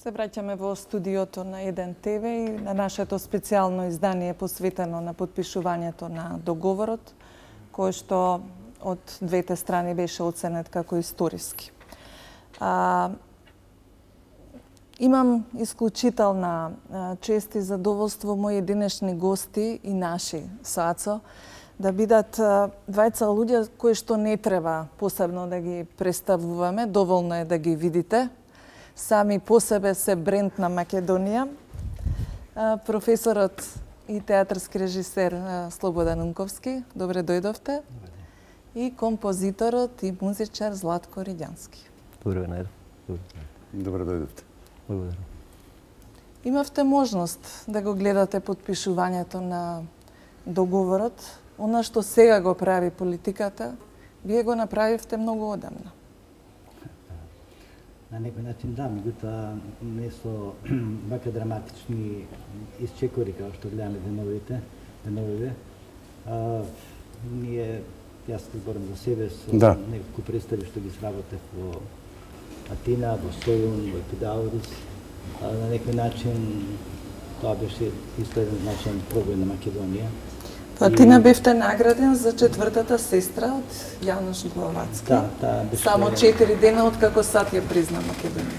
Се враќаме во студиото на 1 ТВ и на нашето специјално издание посветено на подпишувањето на договорот, кој што од двете страни беше оценет како историски. Имам исклучителна чест и задоволство мои денешни гости и наши со Ацо да бидат двајца луѓе кои што не треба посебно да ги представуваме, доволно е да ги видите. Сами по себе се бренд на Македонија. Професорот и театарски режисер Слободан Унковски, добре дојдовте. И композиторот и музичар Златко Ридјански. Добре најдов. Добре дојдовте. Благодарам. Имавте можност да го гледате подпишувањето на договорот. Она што сега го прави политиката, вие го направивте многу одамна. На некој начин да, меѓутоа не со вака драматични исчекори како што гледаме деновиве. Јас зборам за себе со неколку представи што ги сработев во Атина, во Сојун, во Епидаурис. На некој начин тоа беше исто еден значаен пробој на Македонија. Атина бевте награден за четвртата сестра од Јанош Главацки. Да, беше само 4 дена откако САД ја призна Македонија.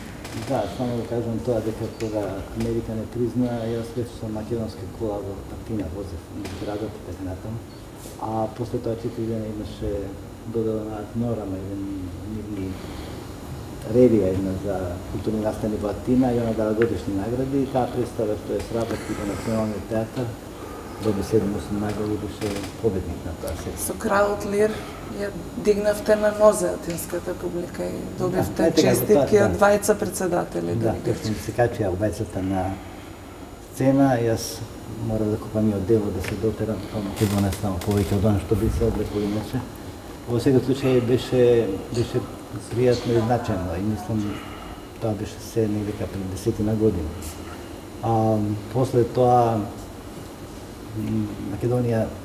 Да, само да кажам тоа дека кога Америка не призна, јас бев со македонска кола во Атина возев низ градот и така натаму. А после тоа 4 дена имаше доделена Норама, еден нивни ревија една за културни настани во Атина и она дала годишни награди и таа представа што е сработи во Националниот театар доби 7-8 награди, беше победник на тоа се. Со Кралот Лир ја дигнавте на нозе атинската публика и добивте честитки од двајца председатели. Да, точно се качија обајцата на сцена, јас мора да купам и одело да се дотерам, тоа Македонија само повеќе од она што би се облекло иначе. Во секој случај беше пријатно и значајно и мислам тоа беше се невека пред 10 години. После тоа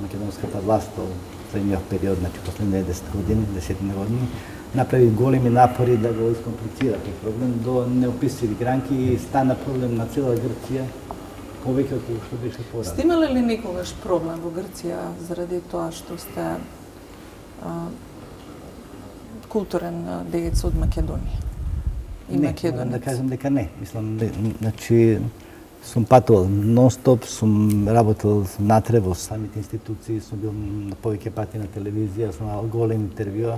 македонската власт во следниот период, значи последните 10 години, направи големи напори да го искомплицира тој проблем до неописиви гранки и стана проблем на цела Грција повеќе од што беше порано. Сте имале ли некогаш проблем во Грција заради тоа што сте културен деец од Македонија? Не, морам да кажам дека не. Мислам, значи, сум патувал нон-стоп, сум работел натре во самите институции, сум бил на повеќе пати на телевизија, сум имал голем интервјуа,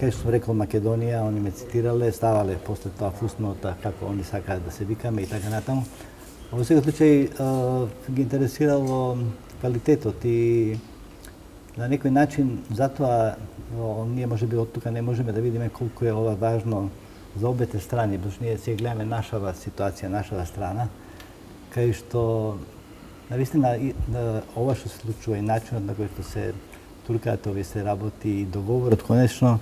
кај сум рекол Македонија, они ме цитирале, ставале после тоа фуснота како они сакаат да се викаме и така натаму. Во секој случај ги интересирало квалитетот и на некој начин затоа ние можеби од тука не можеме да видиме колку е ова важно за обете страни, бидојќи ние се гледаме нашава ситуација, нашава страна, кај што навистина ова што се случува и начинот на кој што се туркаат овие се работи и договорот конечно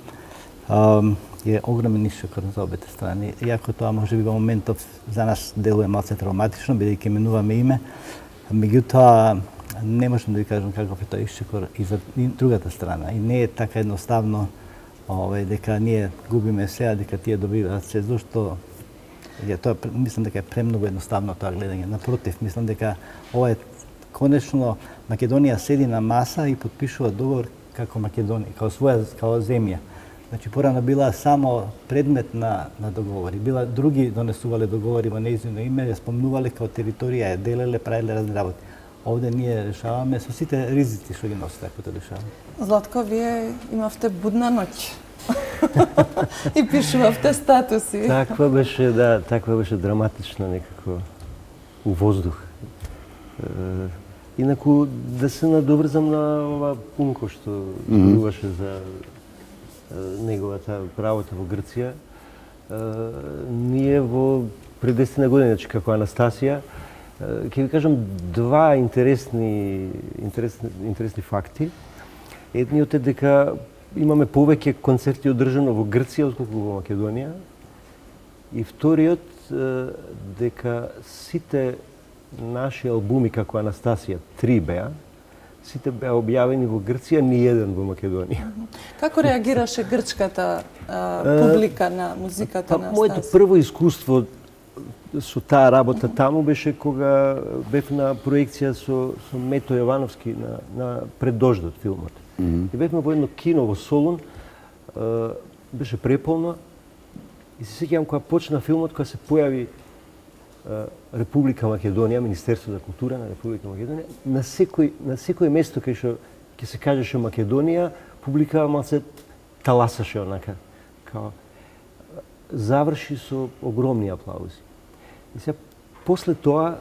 е огромен ишокор за обете страни. Иако тоа можеби во моментов за нас делува малце травматично, бидејќи менуваме име, меѓутоа не можам да ви кажам каков е тој ишокор и за другата страна. И не е така едноставно дека ние губиме се, а дека тие добиваат се, зашто тоа мислам дека е премногу едноставно тоа гледање. Напротив, мислам дека ова е конечно Македонија седи на маса и подпишува договор како Македонија, како земја. Значи порано била само предмет на договори. Други донесувале договори во нејзино име, ја спомнувале како територија, ја делеле, правеле разни работи. Овде ние решаваме со сите ризици што ги носи таквото решаваме. Златко, вие имавте будна ноќ. И пишувавте статуси. Таква беше драматична некако у воздух. Инаку да се надоврзам на ова Пунко што зборуваше за неговата работа во Грција. Ние пред 10 години, значи како Анастасија, ќе ви кажам два интересни факти. Едниот е дека имаме повеќе концерти одржано во Грција отколку во Македонија. И вториот дека сите наши албуми како Анастасија, 3 беа, сите беа објавени во Грција, ни еден во Македонија. Како реагираше грчката публика на музиката на Анастасија? Моето прво искуство со таа работа таму беше кога бев на проекција со Мето Јовановски на Пред дождот филмот. И бевме во едно кино во Солун, беше преполно и се сеќавам кога почна филмот, кога се појави Република Македонија, Министерство за култура на Република Македонија, на секој место кај што ќе се кажеше Македонија, публика малце таласаше онака, као заврши со огромни аплаузи. И сега, после тоа,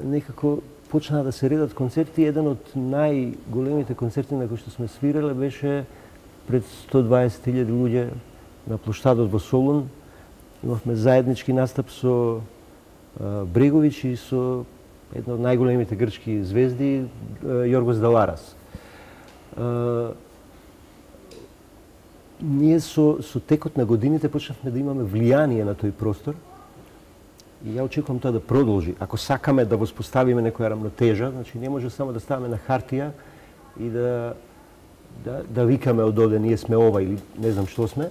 некако почнаа да се редат концерти. Еден од најголемите концерти на кои што сме свирале беше пред 120.000 луѓе на плоштадот во Солун. Имавме заеднички настап со Бреговиќ и со една од најголемите грчки звезди, Јоргос Даларас. Ние со текот на годините почнавме да имаме влијание на тој простор и ја очекувам тоа да продолжи. Ако сакаме да воспоставиме некоја рамнотежа, значи не може само да ставаме на хартија и да викаме од оде ние сме ова или не знам што сме,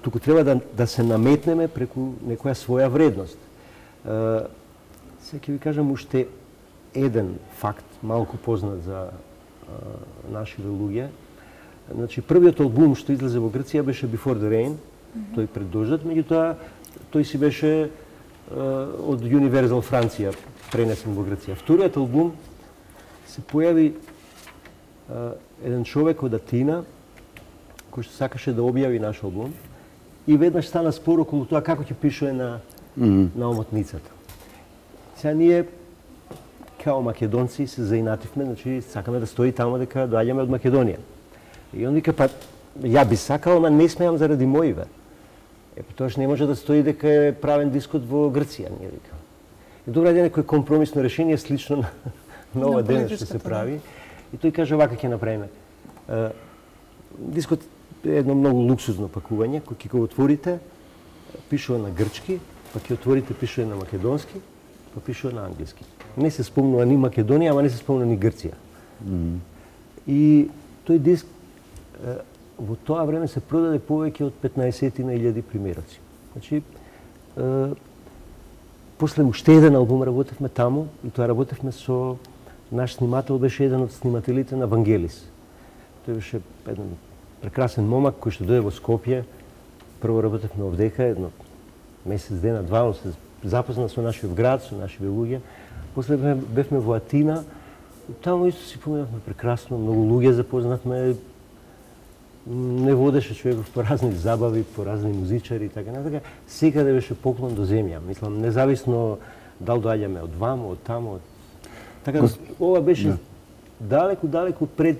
туку треба да се наметнеме преку некоја своја вредност. Сега ќе ви кажам уште еден факт, малку познат за нашите луѓе. Значи, првиот албум што излезе во Грција беше Before the Rain, тој Пред дождот, меѓутоа тој си беше од Universal Франција пренесен во Грција. Вториот албум се појави еден човек од Атина кој што сакаше да објави наш албум и веднаш стана спор околу тоа како ќе пишува на омотницата. Сега ние као македонци се заинативме, значи сакаме да стои таму дека доаѓаме од Македонија. И он вика, па, ја би сакал, ама не смеам заради моиве. Потоаш не може да стои дека е правен дискот во Грција, ние вика. И добра е некој компромисно решение, слично на ова ден што се прави. И тој каже, вака ќе направиме. Дискот е едно многу луксузно пакување, кој ќе го отворите, пишува на грчки, па ќе отворите, пишува на македонски, па пишува на англиски. Не се спомнува ни Македонија, ама не се спомнува ни Грција. И тој диск во тоа време се продаде повеќе од 15.000 примероци. Значи, после уште еден албум работевме таму, и тоа работевме со наш снимател, беше еден од снимателите на Вангелис. Тој беше еден прекрасен момак кој што дојде во Скопје. Прво работевме овдека, едно месец дена, два, он се запозна со нашиот град, со нашите луѓе. После бевме во Атина, таму исто си поминавме прекрасно, многу луѓе запознавме. Не водеше човеков по разни забави, по разни музичари и така натака. Секаде беше поклон до земја. Мислам, независно дали доаѓаме од ваму, од таму. Така да, ова беше далеку пред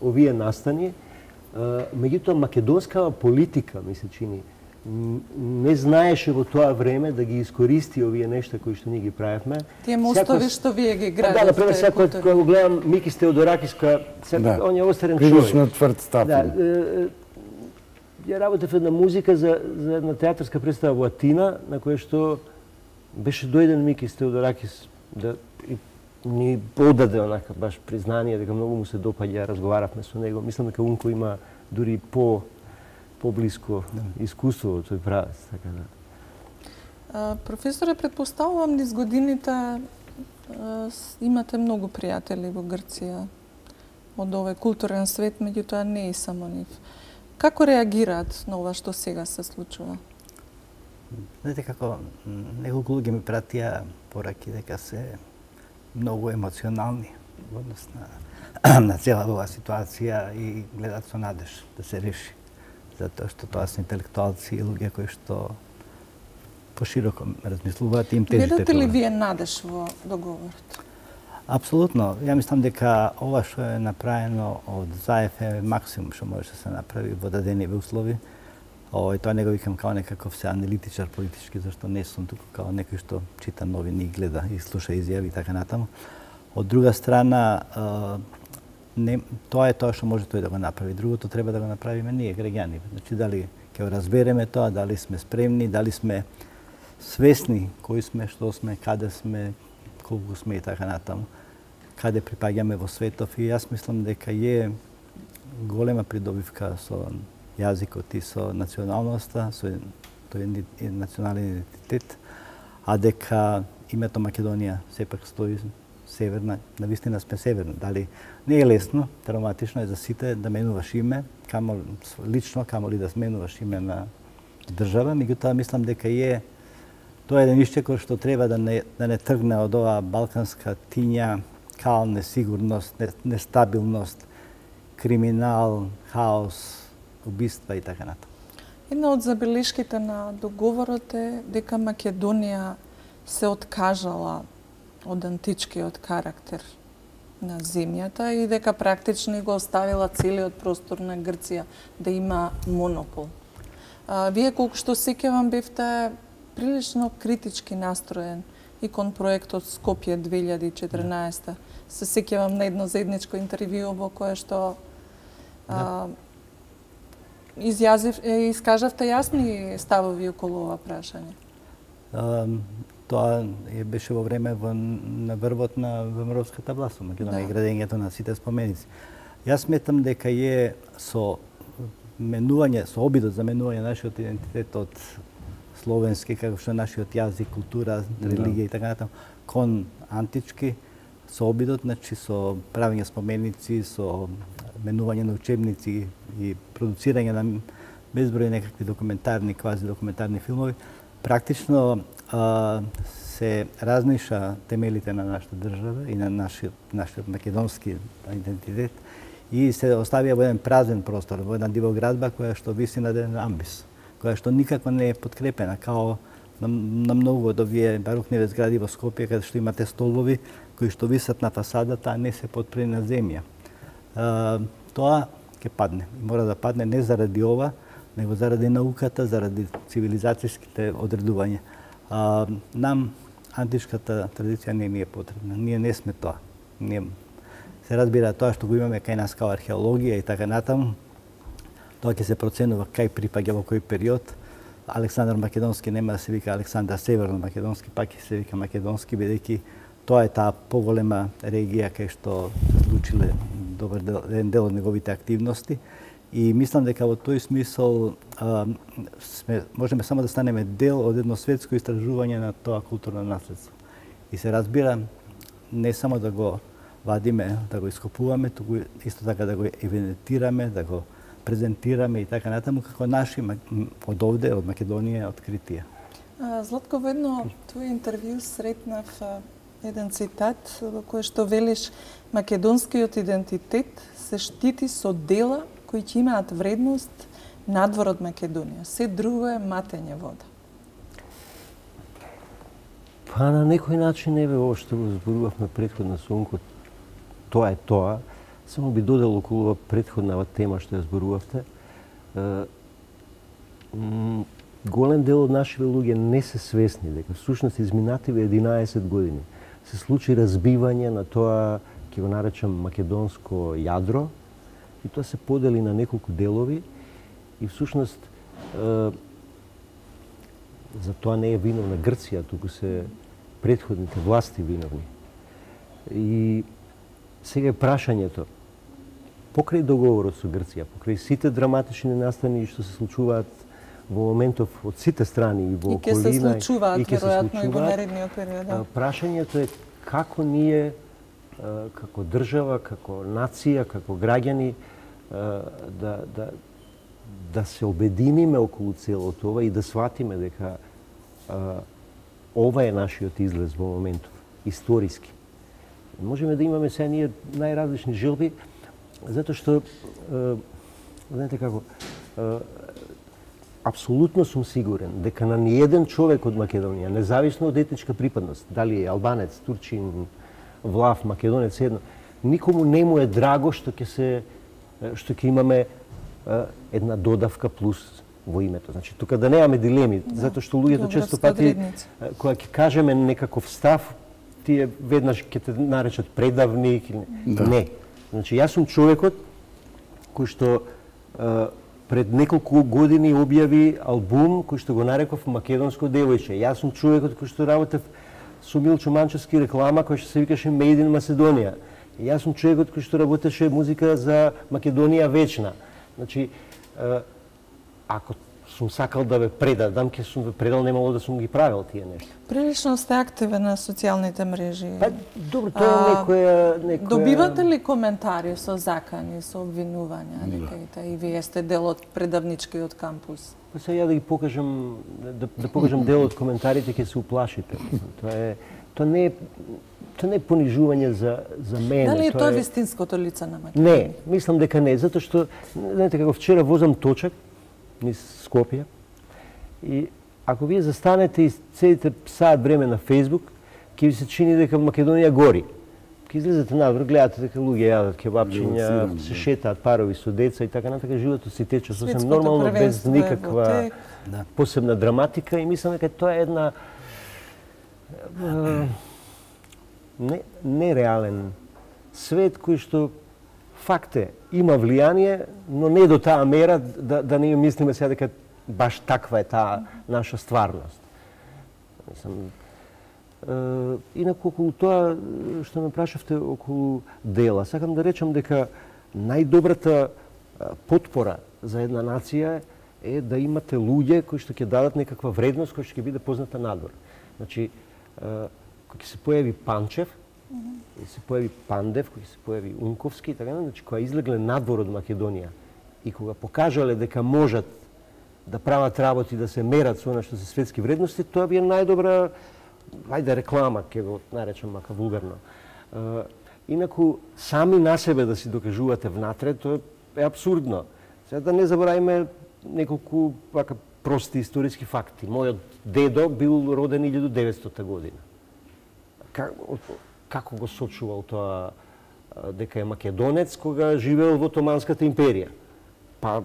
овие настани. Меѓутоа, македонскава политика, ми се чини, не знаеше во тоа време да ги искористи овие нешта кои што ние ги правевме. Тие мостови што вие ги градите. Да, например, сега кога го гледам Микис Теодоракис, он е остарен човек. Прилично тврд став. Да, ја работев една музика за една театарска представа во Атина, на која што беше дојден Микис Теодоракис да ни подаде онака баш признание дека многу му се допаѓа, разговаравме со него. Мислам дека Унко има дури поблиско искуство во тој правец, така да. Професоре, претпоставувам низ годините имате многу пријатели во Грција од овој културен свет, меѓутоа не и само нив. Како реагираат на ова што сега се случува? Знаете како, неколку луѓе ми пратија пораки дека се многу емоционални во однос на цела оваа ситуација и гледат со надеж да се реши. Затоа што тоа се интелектуалци и луѓе кои што пошироко размислуваат и им тежите. Гледате ли вие надеж во договорот? Апсолутно. Ја мислам дека ова што е направено од ЗАЕФ е максимум што може да се направи во дадени услови. Тоа не го викам као некаков се аналитичар политички, зашто не сум туку као некој што чита новини и гледа и слуша изјави и така натаму. Од друга страна, тоа е тоа што може тој да го направи. Другото треба да го направиме ние, граѓани. Значи, дали ќе го разбереме тоа, дали сме спремни, дали сме свесни кои сме, што сме, каде сме, колку сме и така натаму, каде припаѓаме во светов. И јас мислам дека е голема придобивка со јазикот и со националноста, со тој национален идентитет, а дека името Македонија сепак стои северна, навистина сме северна. Дали не е лесно, травматично е за сите да менуваш име, лично, камо ли да сменуваш име на држава, меѓутоа мислам дека тоа е еден ишче кој што треба да не тргне од оваа балканска тиња, кал, несигурност, нестабилност, криминал, хаос, убиства и така натаму. Една од забелешките на договорот е дека Македонија се откажала од античкиот карактер на земјата и дека практично го оставила целиот простор на Грција да има монопол. Вие, колку што сеќавам, бевте прилично критички настроен и кон проектот Скопје 2014. Се сеќавам на едно заедничко интервју во кое што искажавте јасни ставови околу ова прашање. Тоа беше во време на врвот на ВМРО-ската власт, Македонија, и градењето на сите споменици. Јас сметам дека со обидот за менување нашиот идентитет од словенски, како што е нашиот јазик, култура, религија и така натаму, кон антички, со обидот, значи со правење споменици, со менување на учебници и продуцирање на безброј некакви документарни, квази документарни филмови, практично се разниша темелите на нашата држава и на нашиот македонски идентитет и се оставија во еден празен простор, во една дивоградба која што виси на еден амбис, која што никако не е подкрепена, као на многу од овие барокни згради во Скопје, каде што имате столови кои што висат на фасадата, а не се подпрени на земја. Тоа ќе падне. Мора да падне не заради ова, него заради науката, заради цивилизацијските одредувања. Нам античката традиција не ни е потребна. Ние не сме тоа. Се разбира тоа што го имаме кај нас као археологија и така натаму, тоа ќе се проценува кај припаѓа во кој период. Александар Македонски нема да се вика Александар Северно Македонски, пак ќе се вика Македонски, бидејќи тоа е таа поголема регија кај што се случиле еден дел од неговите активности. И мислам дека во тој смисол можеме само да станеме дел од едно светско истражување на тоа културно наследство. И се разбира, не само да го вадиме, да го ископуваме, туку исто така да го евидентираме, да го презентираме и така натаму, како наши од овде, од Македонија, откритија. Златко, во едно твое интервју сретнав еден цитат во кој што велиш: македонскиот идентитет се штити со дела кои ќе имаат вредност надвор од Македонија. Се друго е матење вода. Па на некој начин ова што го зборувавме претходно со Унко, тоа е тоа. Само би додал околу претходнава тема што ја зборувавте. Голем дел од нашите луѓе не се свесни дека всушност изминативе 11 години се случи разбивање на тоа, ќе го наречам, македонско јадро, и тоа се подели на неколку делови и всушност за тоа не е виновна Грција, туку се претходните власти виновни. И сега е прашањето, покрај договорот со Грција, покрај сите драматични настани што се случуваат во моментов од сите страни и во околина, и ќе се случуваат веројатно и во наредниот период. Прашањето е како ние како држава, како нација, како граѓани да се обединиме околу целото ова и да сватиме дека ова е нашиот излез во моментов, историски. Можеме да имаме сега ние најразлични желби, затоа што, знаете како, апсолутно сум сигурен дека на ниеден човек од Македонија, независно од етничка припадност, дали е албанец, турчин, влав, македонец, едно, никому не му е драго што ќе имаме една додавка плюс во името. Значи, тука да немаме дилеми, затоа што луѓето често пати, кога ќе кажеме некаков став, тие веднаш ќе те наречат предавник или не. Значи, јас сум човекот кој што пред неколку години објави албум кој што го нареков Македонско девојче. Јас сум човекот кој што работев со Милчо Манчевски реклама која што се викаше Made in Macedоnia. Јас сум човекот кој што работеше музика за Македонија вечна. Значи, ако сум сакал да ве предадам, ќе сум ве предал, немало да сум ги правил тие нешта. Прилично сте активен на социјалните мрежи. Па, добро, тоа е некоја... Добивате ли коментари со закани, со обвинувања, дека и вие сте дел од предавничкиот кампус? Па сега да ги покажам, да покажам дел од коментарите, ќе се уплашите. Тоа не е понижување за мене. Дали е тоа вистинското лице на Македонија? Не, мислам дека не, затоа што, знаете како вчера возам точак низ Скопје и ако вие застанете и седите саат време на Фејсбук, ќе ви се чини дека Македонија гори. Ќе излезете надвор, гледате дека луѓе јадат кебапчиња, се шетаат парови со деца и така натака, животот си тече сосем нормално, без никаква посебна драматика и мислам дека тоа е една нереален свет кој што факт е, има влијание, но не до таа мера да не мислиме сега дека баш таква е таа наша стварност. Инаку околу тоа што ме прашавте околу дела, сакам да речам дека најдобрата потпора за една нација е да имате луѓе кои што ќе дадат некаква вредност која што ќе биде позната надвор. Значи, кога ќе се појави Панчев, кога се појави Пандев, кога се појави Унковски, така, значи кога излегле надвор од Македонија и кога покажале дека можат да прават работи, да се мерат со она што се светски вредности, тоа би е најдобра, ајде реклама, ќе го наречам мака вулгарно. Инаку, сами на себе да си докажувате внатре, тоа е абсурдно. Сега да не забораваме неколку вака прости историски факти. Мојот дедо бил роден 1900 година. Како го сочувал тоа дека е македонец кога живеел во Отоманската империја? Па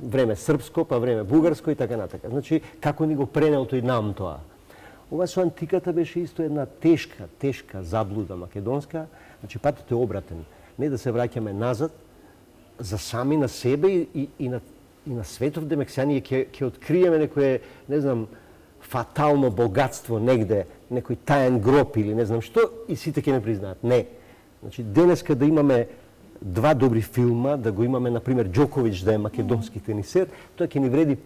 време српско, па време бугарско и така натака. Значи, како ни го пренел тој нам тоа? Ова со антиката беше исто една тешка заблуда македонска. Значи, патот е обратен. Не да се враќаме назад, за сами на себе и на светов, демек сега ние ќе откриеме некое, не знам, фатално богатство негде, некој таен гроб или не знам што, и сите ќе не признаат. Не. Значи, денеска да имаме два добри филма, да го имаме, например, Џоковиќ да е македонски тенисер, тоа ќе ни вреди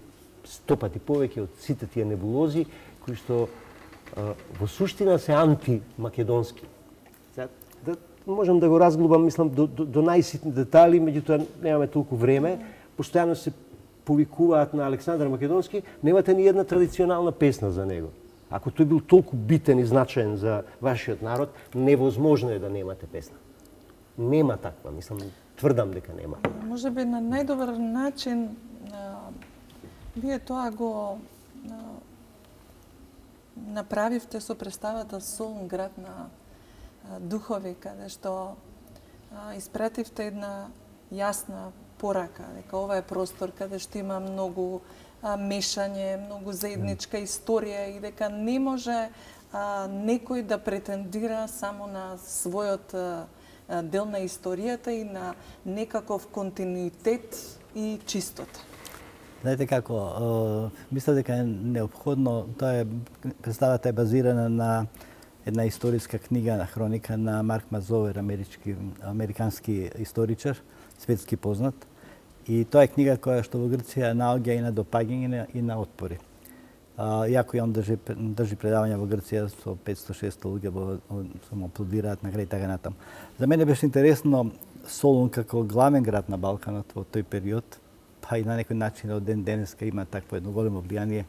100 пати повеќе од сите тие небулози, кои што во суштина се антимакедонски. Да можам да го разглобам, мислам, до најситни детали, меѓутоа немаме толку време. Постојано се повикуваат на Александар Македонски, немате ни една традиционална песна за него. Ако тој бил толку битен и значаен за вашиот народ, невозможно е да немате песна. Нема таква, мислам, тврдам дека нема. Може би на најдобар начин вие тоа го направивте со представата Солун, град на духови, каде што испративте една јасна порака, дека ова е простор каде што има многу мешање, многу заедничка историја и дека не може некој да претендира само на својот дел на историјата и на некаков континуитет и чистота. Знаете како, мисля дека е необходно, представата е базирана на една историска книга, на хроника на Марк Мазовер, американски историчар, светски познат. И тоа е книга која што во Грција наоѓа и на допаѓање и на отпори. Иако и он држи предавања во Грција со 500-600 луѓе му аплодираат на крај така натаму. За мене беше интересно Солун како главен град на Балканот во тој период, па и на некој начин од ден денеска има такво едно големо влијание,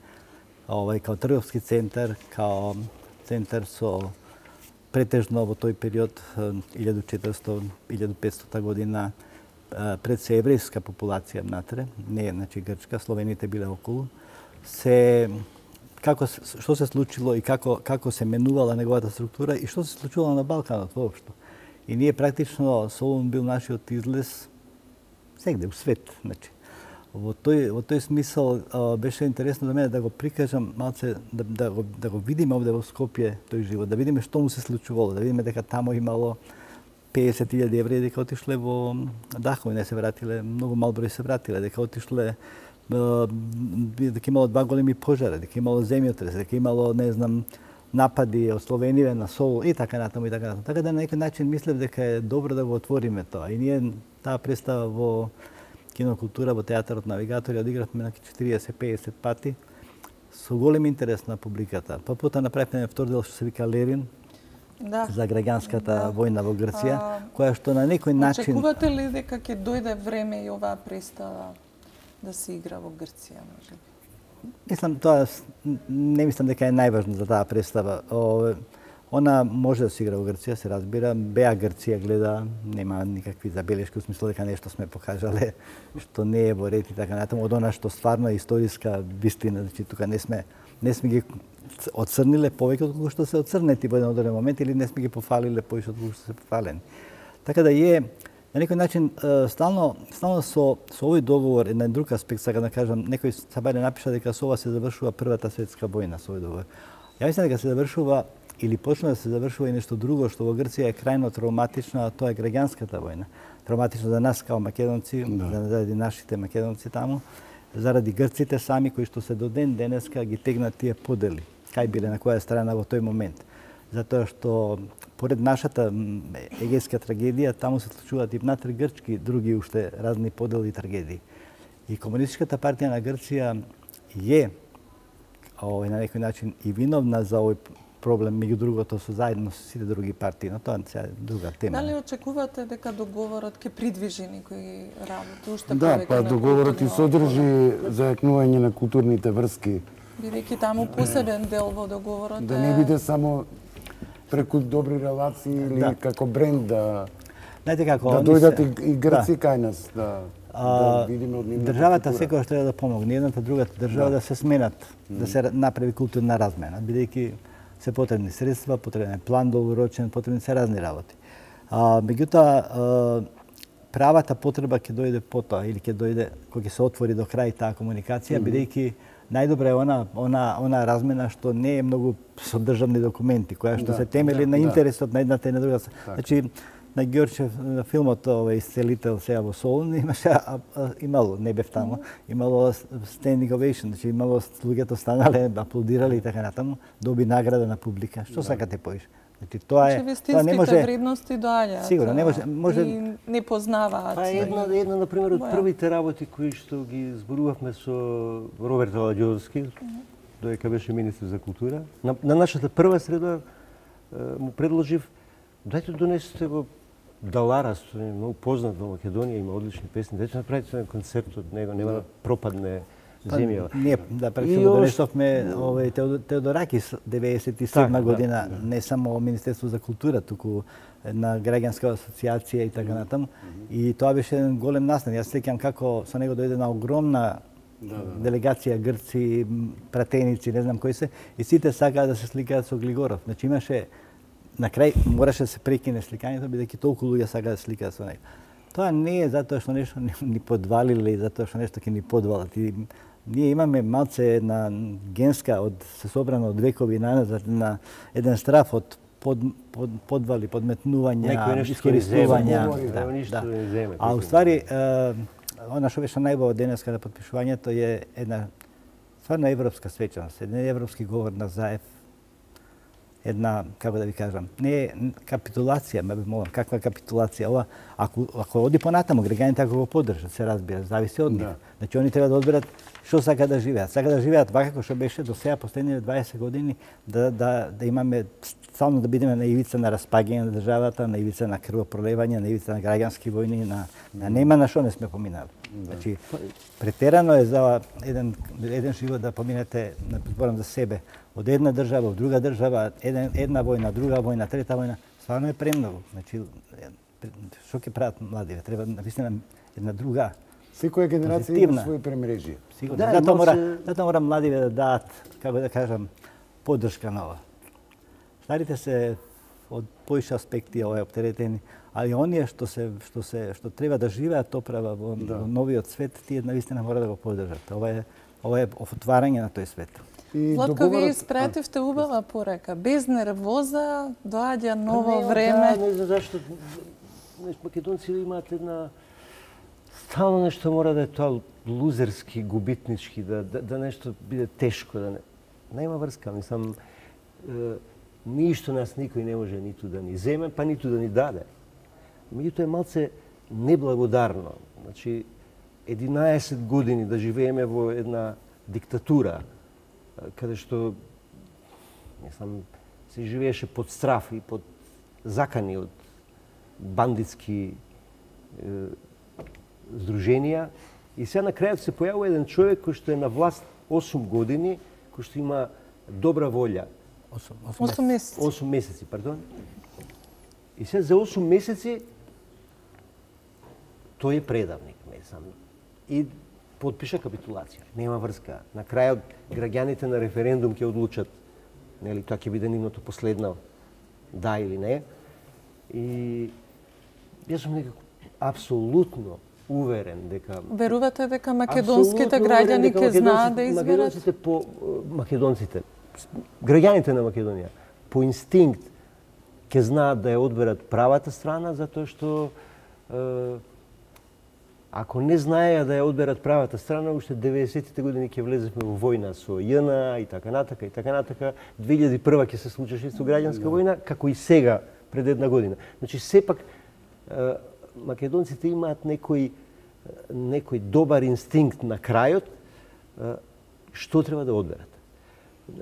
као трговски центар, као центар со претежно во тој период 1400-1500 година пред се еврејска популација внатре, не значи грчка, словените биле околу. Што се случило и како се менувала неговата структура и што се случило на Балканот воопшто. И ние практично Солун бил нашиот излез сегде у свет, значи. Во тој смисол беше интересно за мене да го прикажам малце, да го видиме овде во Скопје тој живот, да видиме што му се случувало, да видиме дека тамо имало 50.000 евреи, дека отишле во Дахово и не се вратиле, многу мал број се вратиле, дека отишле, дека имало два големи пожари, дека имало земјотрес, дека имало, не знам, напади од Словенија на Солун и така натаму и така натаму. Така да на некој начин мислев дека е добро да го отвориме тоа. И ние таа представа кинокултура во театарот Навигатор, одигравме на 40-50 пати со голем интерес на публиката. Потоа направивме втор дел што се вика Лерин, за граѓанската војна во Грција, која што на некој начин... Очекувате ли дека ќе дојде време и оваа представа да се игра во Грција, може би? Мислам, не мислам дека е најважно за таа представа. Она може да се игра во Грција, се разбира. Беа Грција гледа, нема никакви забелешки, во смисло дека нешто сме покажале што не е во ред и така натаму. Од она што стварно е историска вистина, значи тука не сме ги оцрниле повеќе од колку што се оцрнети во еден одреден момент или не сме ги пофалиле повеќе од колку што се пофалени. Така да е на некој начин стално со овој договор една друг аспект сакам да кажам, некој сабајле напиша дека со ова се завршува првата светска војна со овој договор. Ја мислам дека се завршува или почна да се завршува и нешто друго што во Грција е крајно травматично, а тоа е граѓанската војна. Травматично за нас као македонци, заради нашите македонци таму, заради грците сами кои што се до ден денеска ги тегнат тие подели. Кај биле на која страна во тој момент. Затоа што поред нашата егејска трагедија, таму се случуваат и внатре грчки други уште разни подели и трагедии. И Комунистичката партија на Грција е на некој начин и виновна за овој проблем, меѓу другото со заедно со сите други партии, но тоа е друга тема. Дали очекувате дека договорот ќе придвижи некои работи уште Да, повеќе? па договорот и содржи зајакнување на културните врски. Бидејќи таму посебен дел во договорот Да не биде само преку добри релации или како бренд да дојдат и грци кај нас, да видиме од нивната државата секогаш треба да помогне едната другата држава да се сменат, да се направи културна размена, бидејќи се потребни средства, потребен е план долгорочен, потребни се разни работи. Меѓутоа, правата потреба ќе дојде потоа или ќе дојде кога ќе се отвори до крај таа комуникација, бидејќи најдобра е она размена што не е многу со државни документи, која што се темели на интересот на едната и на другата. Значи, на Ѓорчев, на филмот Исцелител сега во Солун, имало, не бев таму, имало standing ovation, значи имало луѓето станале, аплодирали и така натаму, доби награда на публика. Што сакате поиш? Значи тоа не може вредности доаѓаат. Сигурно не може и не познаваат. Па една на пример од првите работи кои што ги зборувавме со Роберт Аладјовски, додека беше министер за култура, на нашата прва среда му предложив дајте донесете го Даларас, тој е многу познат во Македонија, има одлични песни, дајте направите концерт од него, нема да пропадне земја. Ние, практично донесовме Теодоракис 97 година, не само Министерство за култура, туку една граѓанска асоциација и така натаму. И тоа беше еден голем настан. Јас сеќам како со него дојде една огромна делегација грци, пратеници, не знам кои се, и сите сакаа да се сликаат со Глигоров. Значи имаше на крај мораше да се прекине сликањето, бидејќи толку луѓе сакаа да сликаат со него. Тоа не е затоа што нешто ни подвалиле и затоа што нешто ќе ни подвалат. Ние имаме малце една генска се собрана од векови наназад на еден страф од подвали, подметнувања, искористувања. А уствари, она што беше најубаво денеска на подпишувањето е една стварно европска свечаност, еден европски говор на Заев, една, како да ви кажам, не е капитулација, ме молам, каква капитулација? Ова, ако оди понатаму, граѓаните ако го поддржат, се разбира, зависи од нив. Значи, они треба да одберат што сака да живеат. Сака да живеат вака како што беше до сега последните 20 години, да имаме стално да бидеме на ивица на распаѓање на државата, на ивица на крвопролевање, на ивица на граѓански војни, на нема на што не сме поминали. Значи, претерано е за еден живот да поминете, зборам за себе, од една држава, од друга држава, една војна, друга војна, трета војна, стварно е премногу. Значи, што ќе прават младиве? Треба навистина една друга. Секоја генерација има своји премрежија. Затоа мора младиве да дадат, како да кажам, поддршка на ова. Старите се од поише аспекти оптеретени, али оние што треба да живеат оправа во новиот свет, тие навистина мора да го поддржат. Ова е отварање на тој свет. Златко, вие испративте убава порека. Без нервоза доаѓа ново време. Не знам зашто македонци имаат една стално нешто мора да е тоа лузерски, губитнички, да нешто биде тешко, да нема врска, мислам, ништо нас никој не може ниту да ни земе, па ниту да ни даде. Меѓутоа е малце неблагодарно. Значи, 11 години да живееме во една диктатура, каде што се живееше под страф и под закани од бандитски здруженија. И сега на крајот се појавува еден човек кој што е на власт 8 години, кој што има добра волја. 8 месеци. 8 месеци, пардон. И сега за 8 месеци тој е предавник, не сам. И подпиша капитулација. Нема врска. На крајот граѓаните на референдум ќе одлучат, нели, тоа ќе биде нивното последно да или не. И јас сум некако апсолутно уверен дека верувате дека македонските граѓани ќе знаат да изберат? Македонците, граѓаните на Македонија по инстинкт ќе знаат да ја одберат правата страна, затоа што ако не знаеја да ја одберат правата страна, уште 90-тите години ќе влезевме во војна со ЈНА и така натака. 2001 ќе се случеше исто граѓанска војна, како и сега пред една година. Значи сепак македонците имаат некој добар инстинкт на крајот што треба да одберат.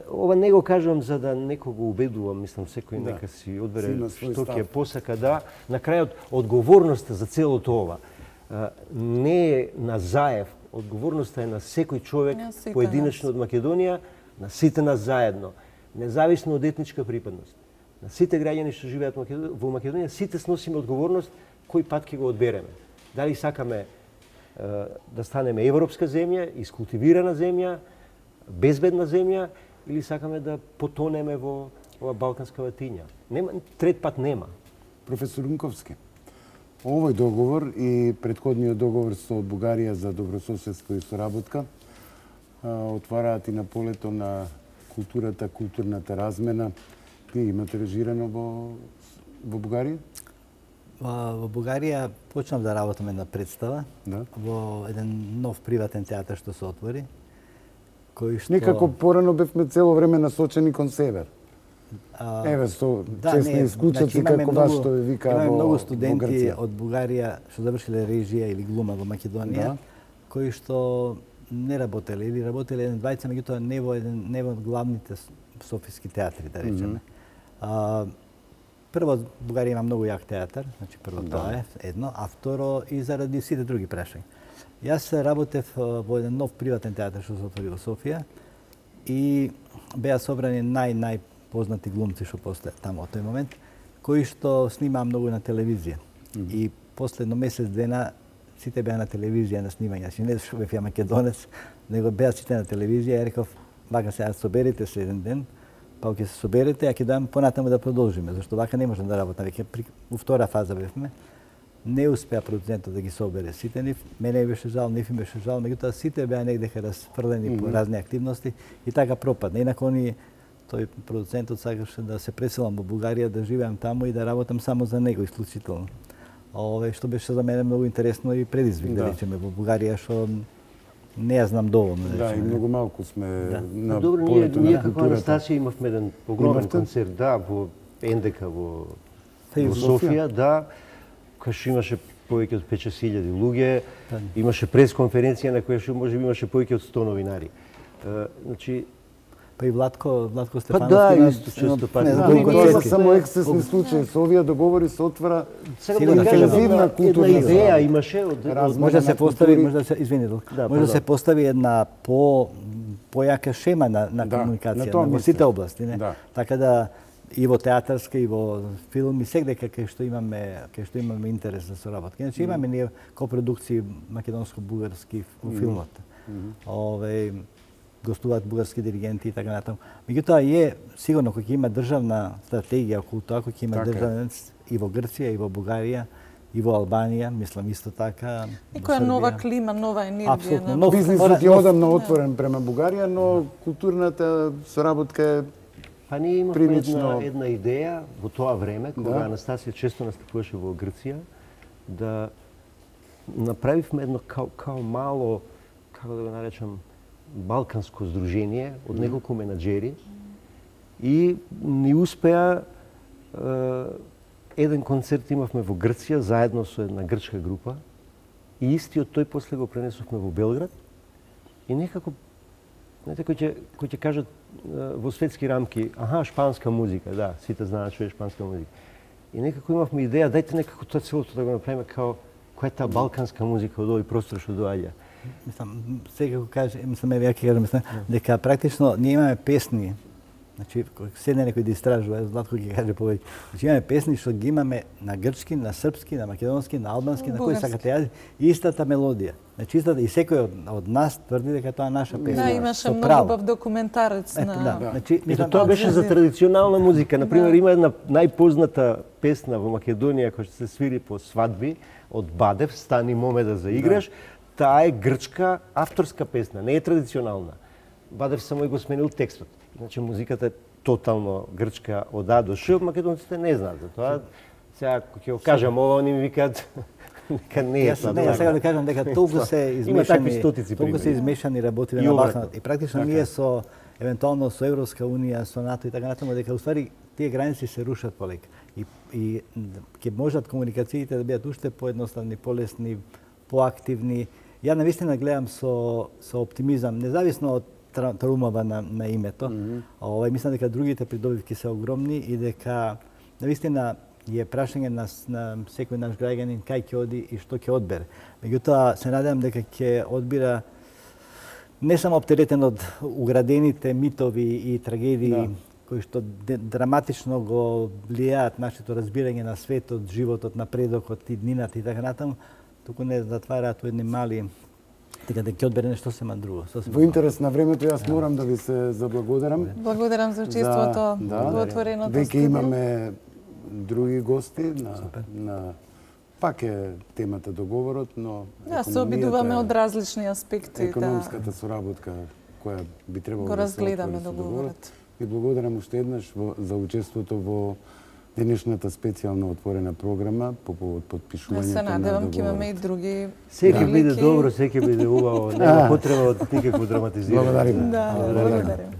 Ова не го кажувам за да некого убедувам, мислам секој нека си одбере што ќе посака да. На крајот одговорноста за целото ова не е на Заев, одговорноста е на секој човек поединечно од Македонија, на сите нас заедно, независно од етничка припадност. На сите граѓани што живеат во Македонија, сите сносиме одговорност кој пат ќе го одбереме. Дали сакаме да станеме европска земја, искултивирана земја, безбедна земја, или сакаме да потонеме во ова балканска ватиња. Трет пат нема. Професор Унковски, овој договор и претходниот договор со Бугарија за добрососедство и соработка отвараат и на полето на културата, културната размена. Вие имате режирано во Бугарија? Во Бугарија почнав да работам една представа во еден нов приватен театар што се отвори, кој што некако порано бевме цело време насочени кон север. Еве со честни исклучаци како вас што ви вика во Грција. Имаме многу студенти од Бугарија што завршиле режија или глума во Македонија, кои што не работеле или работеле еден двајца, меѓутоа не во главните софиски театри, да речеме. Прво, Бугарија има многу јак театар, значи прво тоа е едно, а второ и заради сите други прашања. Јас работев во еден нов приватен театар што се отвори во Софија и беа собрани најпознати глумци што постојат таму во тој момент, кои што снимаа многу на телевизија. И последно месец дена сите беа на телевизија на снимање. Значи не што бев ја македонец, него беа сите на телевизија и реков, вака сега соберете се еден ден, па ќе се соберете, а ќе дојдам понатаму да продолжиме, зашто вака не можам да работам. Веќе во втора фаза бевме. Не успеа продуцентот да ги собере сите нив. Мене беше жал, нив им беше жал, меѓутоа сите беа негде расфрлени по разни активности и така пропадна. Инаку тој продуцентот сакаше да се преселам во Бугарија, да живеам таму и да работам само за него исклучително. Што беше за мене многу интересно и предизвик, да речеме, во Бугарија, што не ја знам доволно. Да, и многу малку сме на полето на културата. Ние како Анастасија имавме еден огромен концерт, во НДК во Софија, кај што имаше повеќе од 5-6 луѓе, имаше пресконференција на која што можеби имаше повеќе од 100 новинари. Значи, па и Владко Стефановски. Па да, исто често пати. Тоа се само ексцесни случаи. Со овие договори се отвара инклузивна културна идеја имаше од може да се постави, може да се постави една појака шема на комуникација во сите области, не? Така да и во театарска, и во филм, и сегде кај што имаме интерес за соработка. Иначе имаме ние копродукции македонско-бугарски во филмот. Гостуваат бугарски диригенти и така натаму. Меѓутоа сигурно кој ќе има државна стратегија околу тоа, кој ќе има државен и во Грција, и во Бугарија, и во Албанија, мислам исто така. Некоја нова клима, нова енергија. Апсолутно. Бизнисот е одамна отворен према Бугарија, но културната соработка е па ние имавме една идеја во тоа време, кога Анастасија често настапуваше во Грција, да направивме едно као мало, како да го наречам, балканско здружение од неколку менаџери и ни успеа еден концерт имавме во Грција заедно со една грчка група и истиот тој после го пренесовме во Белград и некако, знаете, кои ќе кажат во светски рамки, аха, шпанска музика, да, сите знаат што е шпанска музика. И некако имавме идеја, дајте некако тоа целото да го направиме као која е таа балканска музика од овој простор што доаѓа. Мислам, сега го каже, мислам, ја ќе кажам, мислам, дека практично ние имаме песни, значи, седне некој да истражува, Златко ќе каже повеќе. Значи, имаме песни што ги имаме на грчки, на српски, на македонски, на албански, на кој сакате јазик, истата мелодија. Значи, истата, и секој од нас тврди дека тоа е наша песна. Да, имаше многу убав документарец на... Да, значи, мислам, тоа беше за традиционална музика. Например, има една најпозната песна во Македонија која што се свири по свадби од Бадев, Стани моме да заиграш. Таа е грчка авторска песна, не е традиционална. Бадев само и го сменил текстот. Значи музиката е тотално грчка од А до Ш, македонците не знаат за тоа. Сега ќе го кажам ова, они ми викаат дека не е тоа. Јас сега да кажам дека толку се измешани работи на Балканот. И практично ние со евентуално со Европска унија, со НАТО и така натаму, дека уствари тие граници се рушат полека. И ќе можат комуникациите да бидат уште поедноставни, полесни, поактивни. Ја навистина гледам со оптимизам, независно од трумава на името. Мислам дека другите придобивки се огромни и дека навистина е прашање на секој наш граѓанин кај ќе оди и што ќе одбере. Меѓутоа се надевам дека ќе одбира не само оптеретен од уградените митови и трагедии кои што драматично го влијаат нашето разбирање на светот, животот, напредокот, иднината и така натаму, туку не затвараат во едни мали, дека ќе одбере нешто сема друго. Во интерес на времето јас морам да ви се заблагодарам. Благодарам за учеството во отвореното студио. Веќе имаме други гости на пак е темата договорот, но да, се обидуваме од различни аспекти. Економската соработка која би требало го да се разгледаме отвори договорот. Ви благодарам уште еднаш за учеството во денешната специјална отворена програма по повод подпишувањето на договорот. Се надевам ќе имаме и други Секи биде добро, секи биде убаво, нема потреба од никакво драматизирање. Благодариме. Да, благодарим.